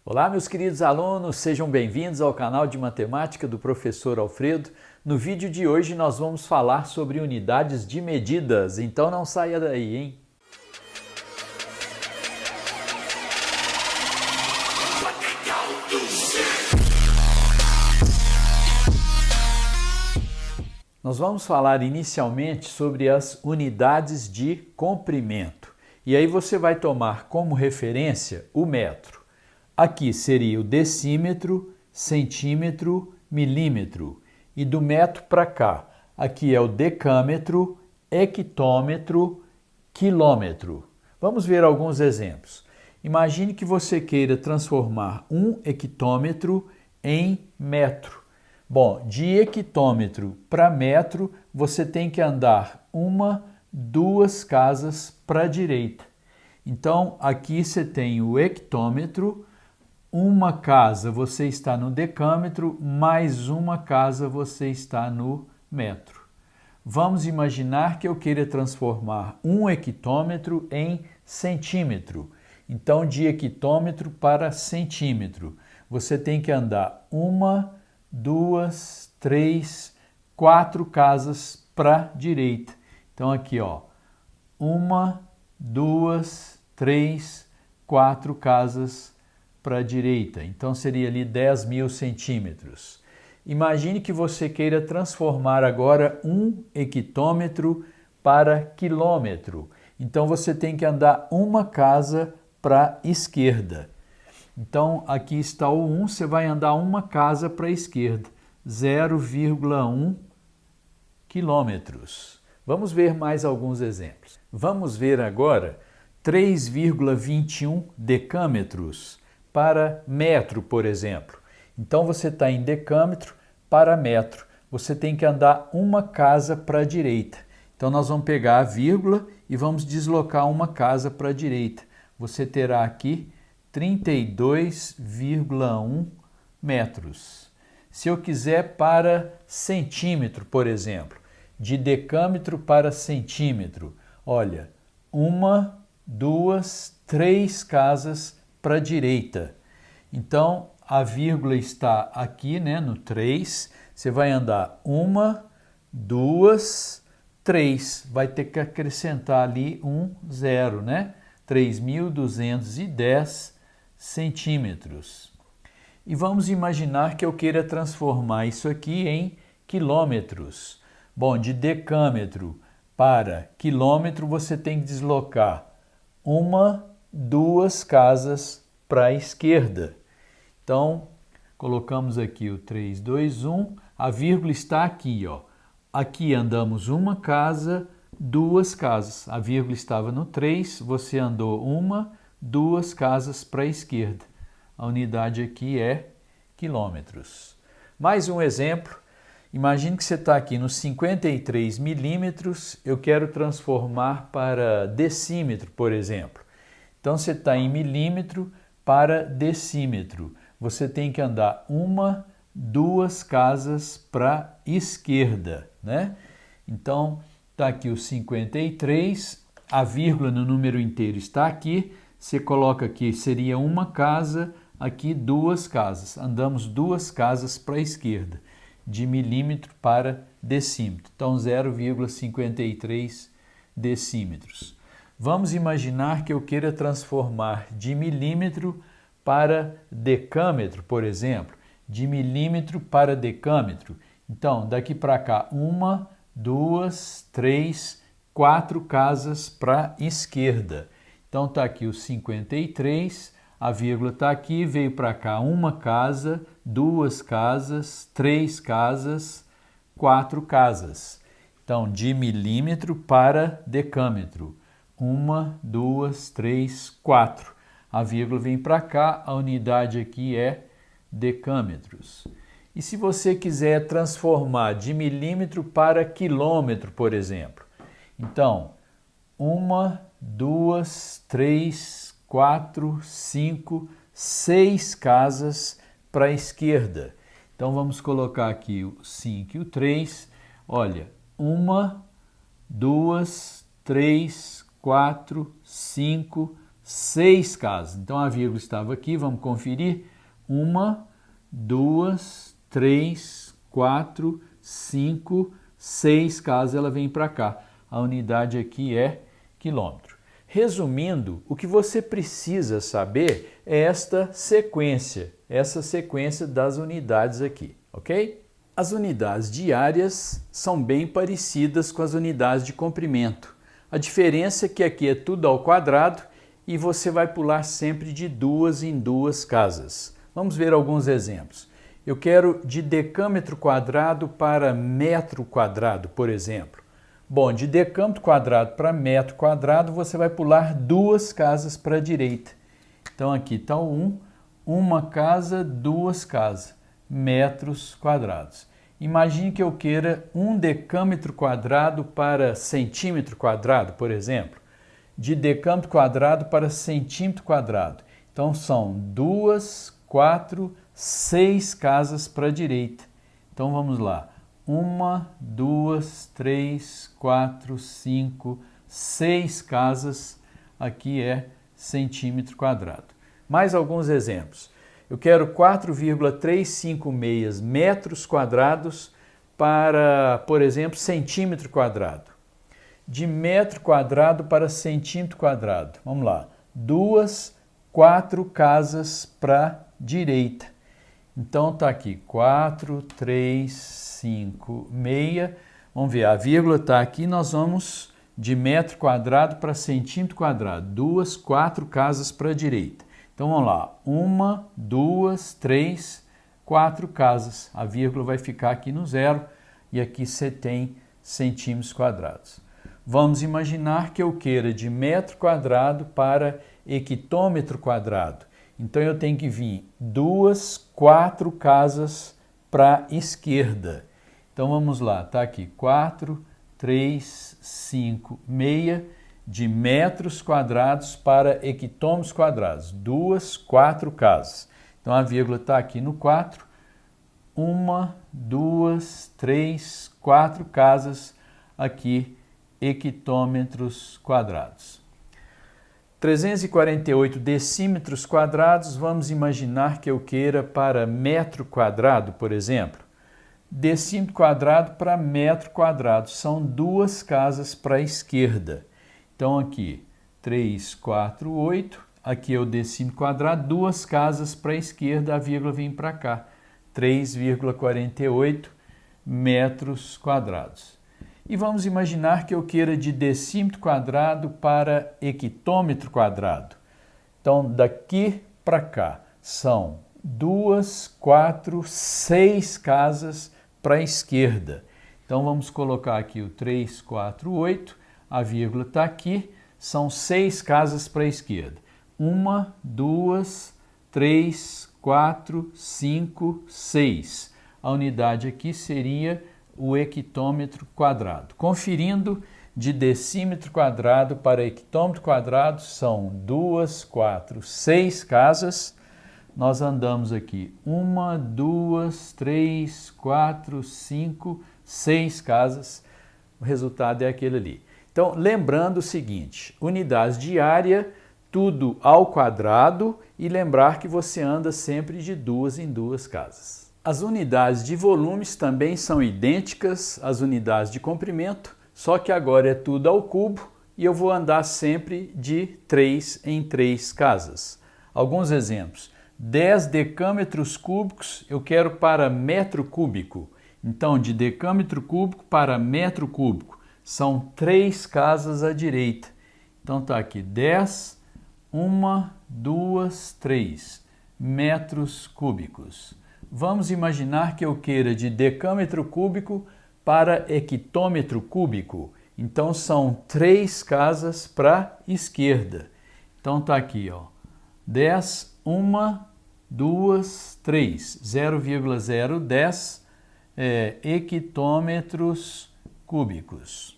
Olá, meus queridos alunos, sejam bem-vindos ao canal de matemática do professor Alfredo. No vídeo de hoje nós vamos falar sobre unidades de medidas, então não saia daí, hein? Nós vamos falar inicialmente sobre as unidades de comprimento. E aí você vai tomar como referência o metro. Aqui seria o decímetro, centímetro, milímetro. E do metro para cá, aqui é o decâmetro, hectômetro, quilômetro. Vamos ver alguns exemplos. Imagine que você queira transformar um hectômetro em metro. Bom, de hectômetro para metro, você tem que andar duas casas para a direita. Então, aqui você tem o hectômetro, uma casa você está no decâmetro, mais uma casa você está no metro. Vamos imaginar que eu queira transformar um hectômetro em centímetro. Então, de hectômetro para centímetro, você tem que andar duas, três, quatro casas para a direita. Então, aqui, ó, duas, três, quatro casas para a direita. Então, seria ali 10.000 centímetros. Imagine que você queira transformar agora um hectômetro para quilômetro. Então, você tem que andar uma casa para a esquerda. Então, aqui está o 1, você vai andar uma casa para a esquerda, 0,1 quilômetros. Vamos ver mais alguns exemplos. Vamos ver agora 3,21 decâmetros para metro, por exemplo. Então, você está em decâmetro para metro. Você tem que andar uma casa para a direita. Então, nós vamos pegar a vírgula e vamos deslocar uma casa para a direita. Você terá aqui 32,1 metros. Se eu quiser para centímetro, por exemplo, de decâmetro para centímetro, olha, duas, três casas para a direita. Então, a vírgula está aqui, né, no 3. Você vai andar duas, três. Vai ter que acrescentar ali um zero, né? 3.210 centímetros. E vamos imaginar que eu queira transformar isso aqui em quilômetros. Bom, de decâmetro para quilômetro você tem que deslocar duas casas para a esquerda. Então, colocamos aqui o 3, 2, 1. A vírgula está aqui, ó. Aqui andamos uma casa, duas casas. A vírgula estava no 3, você andou duas casas para a esquerda. A unidade aqui é quilômetros. Mais um exemplo. Imagine que você está aqui nos 53 milímetros, eu quero transformar para decímetro, por exemplo. Então, você está em milímetro para decímetro. Você tem que andar duas casas para a esquerda, né? Então, está aqui o 53, a vírgula no número inteiro está aqui, você coloca aqui, seria uma casa, aqui duas casas. Andamos duas casas para a esquerda, de milímetro para decímetro. Então, 0,53 decímetros. Vamos imaginar que eu queira transformar de milímetro para decâmetro, por exemplo, de milímetro para decâmetro. Então, daqui para cá, duas, três, quatro casas para a esquerda. Então, está aqui o 53, a vírgula está aqui, veio para cá uma casa, duas casas, três casas, quatro casas. Então, de milímetro para decâmetro. Duas, três, quatro. A vírgula vem para cá, a unidade aqui é decâmetros. E se você quiser transformar de milímetro para quilômetro, por exemplo? Então, duas, três, quatro, cinco, seis casas para a esquerda. Então, vamos colocar aqui o 5 e o 3. Olha, duas, três, quatro, cinco, 6 casas. Então a vírgula estava aqui, vamos conferir. 1, 2, 3, 4, 5, 6 casas, ela vem para cá. A unidade aqui é quilômetro. Resumindo, o que você precisa saber é essa sequência das unidades aqui, ok? As unidades diárias são bem parecidas com as unidades de comprimento. A diferença é que aqui é tudo ao quadrado e você vai pular sempre de 2 em 2 casas. Vamos ver alguns exemplos. Eu quero de decâmetro quadrado para metro quadrado, por exemplo. Bom, de decâmetro quadrado para metro quadrado, você vai pular 2 casas para a direita. Então aqui está o 1, uma casa, 2 casas, metros quadrados. Imagine que eu queira 1 decâmetro quadrado para centímetro quadrado, por exemplo. De decâmetro quadrado para centímetro quadrado. Então são 2, 4, 6 casas para a direita. Então vamos lá. 1, 2, 3, 4, 5, 6 casas. Aqui é centímetro quadrado. Mais alguns exemplos. Eu quero 4,356 metros quadrados para, por exemplo, centímetro quadrado. De metro quadrado para centímetro quadrado. Vamos lá. 2, 4 casas para a direita. Então está aqui 4, 3, 5, meia. Vamos ver, a vírgula está aqui, nós vamos de metro quadrado para centímetro quadrado. 2, 4 casas para a direita. Então vamos lá, 1, 2, 3, 4 casas. A vírgula vai ficar aqui no zero e aqui você tem centímetros quadrados. Vamos imaginar que eu queira de metro quadrado para hectômetro quadrado. Então eu tenho que vir 2, 4 casas para a esquerda. Então vamos lá, está aqui 4, 3, 5, meia. De metros quadrados para hectômetros quadrados. 2, 4 casas. Então a vírgula está aqui no 4. 1, 2, 3, 4 casas aqui, hectômetros quadrados. 348 decímetros quadrados, vamos imaginar que eu queira para metro quadrado, por exemplo. Decímetro quadrado para metro quadrado, são 2 casas para a esquerda. Então aqui, 3, 4, 8, aqui é o decímetro quadrado, 2 casas para a esquerda, a vírgula vem para cá, 3,48 metros quadrados. E vamos imaginar que eu queira de decímetro quadrado para hectômetro quadrado. Então daqui para cá são 2, 4, 6 casas para a esquerda. Então vamos colocar aqui o 3, 4, 8. A vírgula está aqui, são 6 casas para a esquerda. 1, 2, 3, 4, 5, 6. A unidade aqui seria o hectômetro quadrado. Conferindo, de decímetro quadrado para hectômetro quadrado, são 2, 4, 6 casas. Nós andamos aqui 1, 2, 3, 4, 5, 6 casas. O resultado é aquele ali. Então, lembrando o seguinte, unidades de área, tudo ao quadrado e lembrar que você anda sempre de 2 em 2 casas. As unidades de volumes também são idênticas às unidades de comprimento, só que agora é tudo ao cubo e eu vou andar sempre de 3 em 3 casas. Alguns exemplos. 10 decâmetros cúbicos eu quero para metro cúbico. Então, de decâmetro cúbico para metro cúbico. São 3 casas à direita. Então está aqui 10, 1, 2, 3 metros cúbicos. Vamos imaginar que eu queira de decâmetro cúbico para hectômetro cúbico. Então são 3 casas para a esquerda. Então está aqui, ó, 10, 1, 2, 3, 0,010 hectômetros cúbicos.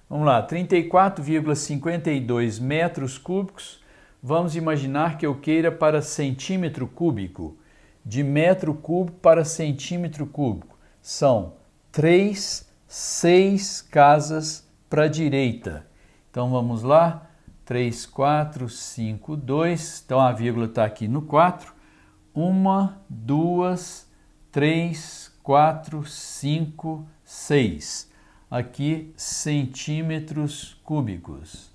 Vamos lá, 34,52 metros cúbicos. Vamos imaginar que eu queira para centímetro cúbico. De metro cúbico para centímetro cúbico. São 3, 6 casas para a direita. Então vamos lá, 3, 4, 5, 2. Então, a vírgula está aqui no 4. 1, 2, 3, 4, 5, 6. Aqui, centímetros cúbicos.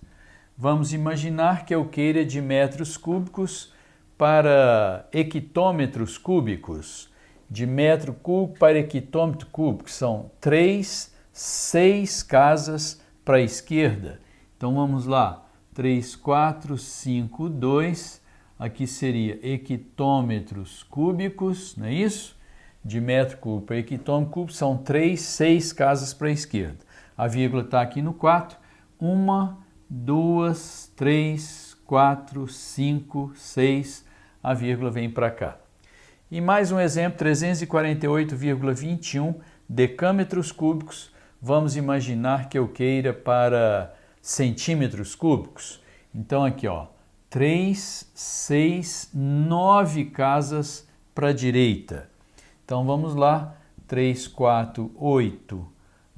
Vamos imaginar que eu queira de metros cúbicos para hectômetros cúbicos. De metro cúbico para hectômetro cúbico. São 3, 6 casas para a esquerda. Então, vamos lá. 3, 4, 5, 2. Aqui seria hectômetros cúbicos, não é isso? De metro cúbico para hectômetro cúbico são 3, 6 casas para a esquerda. A vírgula está aqui no 4. 1, 2, 3, 4, 5, 6. A vírgula vem para cá. E mais um exemplo, 348,21 decâmetros cúbicos. Vamos imaginar que eu queira para centímetros cúbicos. Então, aqui, ó, 3, 6, 9 casas para a direita. Então, vamos lá. 3, 4, 8,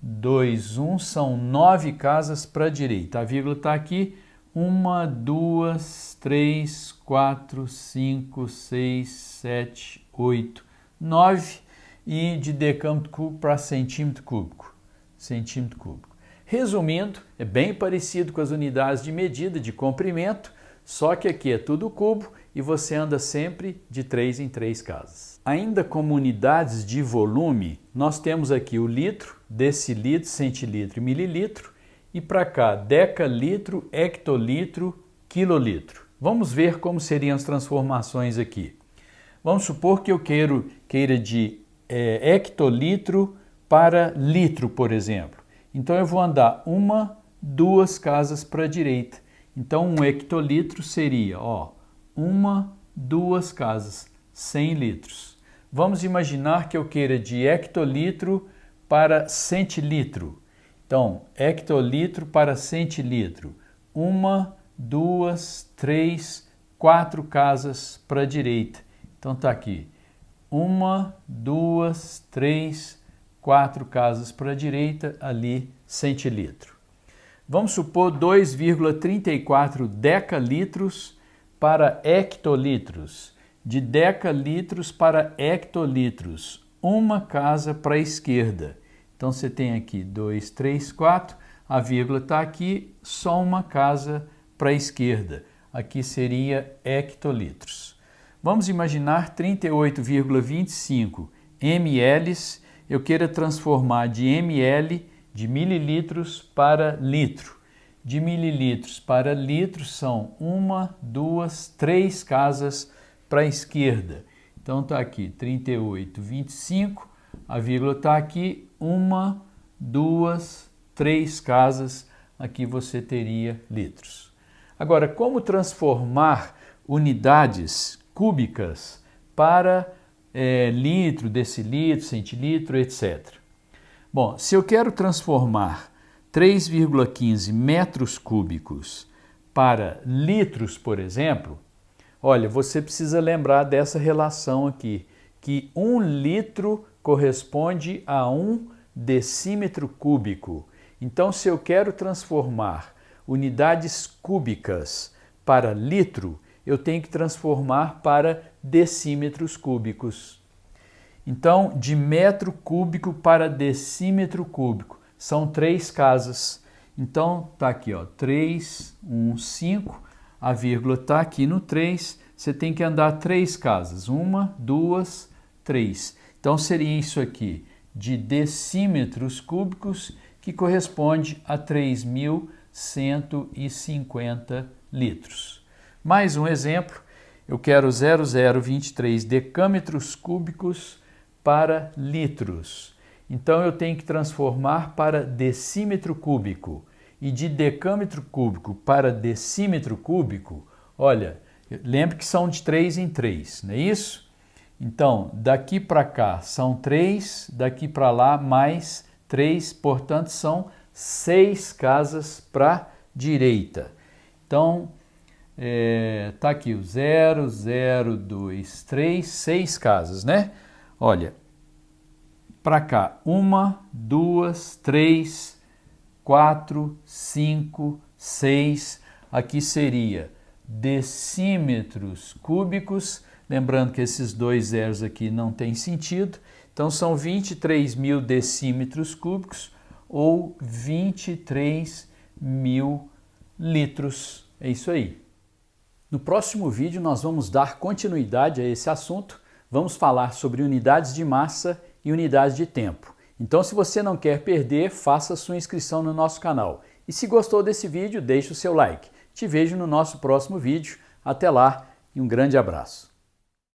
2, 1. São 9 casas para a direita. A vírgula está aqui. 1, 2, 3, 4, 5, 6, 7, 8, 9. E de decâmetro cúbico para centímetro cúbico. Centímetro cúbico. Resumindo, é bem parecido com as unidades de medida de comprimento, só que aqui é tudo cubo e você anda sempre de 3 em 3 casas. Ainda como unidades de volume, nós temos aqui o litro, decilitro, centilitro e mililitro, e para cá decalitro, hectolitro, quilolitro. Vamos ver como seriam as transformações aqui. Vamos supor que eu queira de hectolitro para litro, por exemplo. Então, eu vou andar 1, 2 casas para a direita. Então, um hectolitro seria, ó, 1, 2 casas, 100 litros. Vamos imaginar que eu queira de hectolitro para centilitro. Então, hectolitro para centilitro. 1, 2, 3, 4 casas para a direita. Então, está aqui. 1, 2, 3, 4 casas para a direita, ali centilitro. Vamos supor 2,34 decalitros para hectolitros. De decalitros para hectolitros, uma casa para a esquerda. Então, você tem aqui 2, 3, 4, a vírgula está aqui, só uma casa para a esquerda. Aqui seria hectolitros. Vamos imaginar 38,25 ml. Eu queira transformar de ml, de mililitros para litro. De mililitros para litros são 1, 2, 3 casas para a esquerda. Então, está aqui 38,25, a vírgula está aqui, 1, 2, 3 casas, aqui você teria litros. Agora, como transformar unidades cúbicas para litro, decilitro, centilitro, etc. Bom, se eu quero transformar 3,15 metros cúbicos para litros, por exemplo, olha, você precisa lembrar dessa relação aqui, que 1 litro corresponde a 1 decímetro cúbico. Então, se eu quero transformar unidades cúbicas para litro, eu tenho que transformar para decímetros cúbicos. Então, de metro cúbico para decímetro cúbico, são 3 casas. Então, está aqui, ó, 3, 1, 5, a vírgula está aqui no 3, você tem que andar 3 casas, 1, 2, 3. Então, seria isso aqui, de decímetros cúbicos, que corresponde a 3.150 litros. Mais um exemplo, eu quero 0,023 decâmetros cúbicos para litros. Então, eu tenho que transformar para decímetro cúbico. E de decâmetro cúbico para decímetro cúbico, olha, lembre que são de 3 em 3, não é isso? Então, daqui para cá são 3, daqui para lá mais 3, portanto, são 6 casas para a direita. Então, tá aqui o 0, 0, 2, 3, 6 casas, né? Olha, para cá, 1, 2, 3, 4, 5, 6. aqui seria decímetros cúbicos, lembrando que esses dois zeros aqui não tem sentido, então são 23.000 decímetros cúbicos ou 23.000 litros. É isso aí. No próximo vídeo nós vamos dar continuidade a esse assunto, vamos falar sobre unidades de massa e unidades de tempo. Então, se você não quer perder, faça sua inscrição no nosso canal. E se gostou desse vídeo, deixe o seu like. Te vejo no nosso próximo vídeo. Até lá e um grande abraço.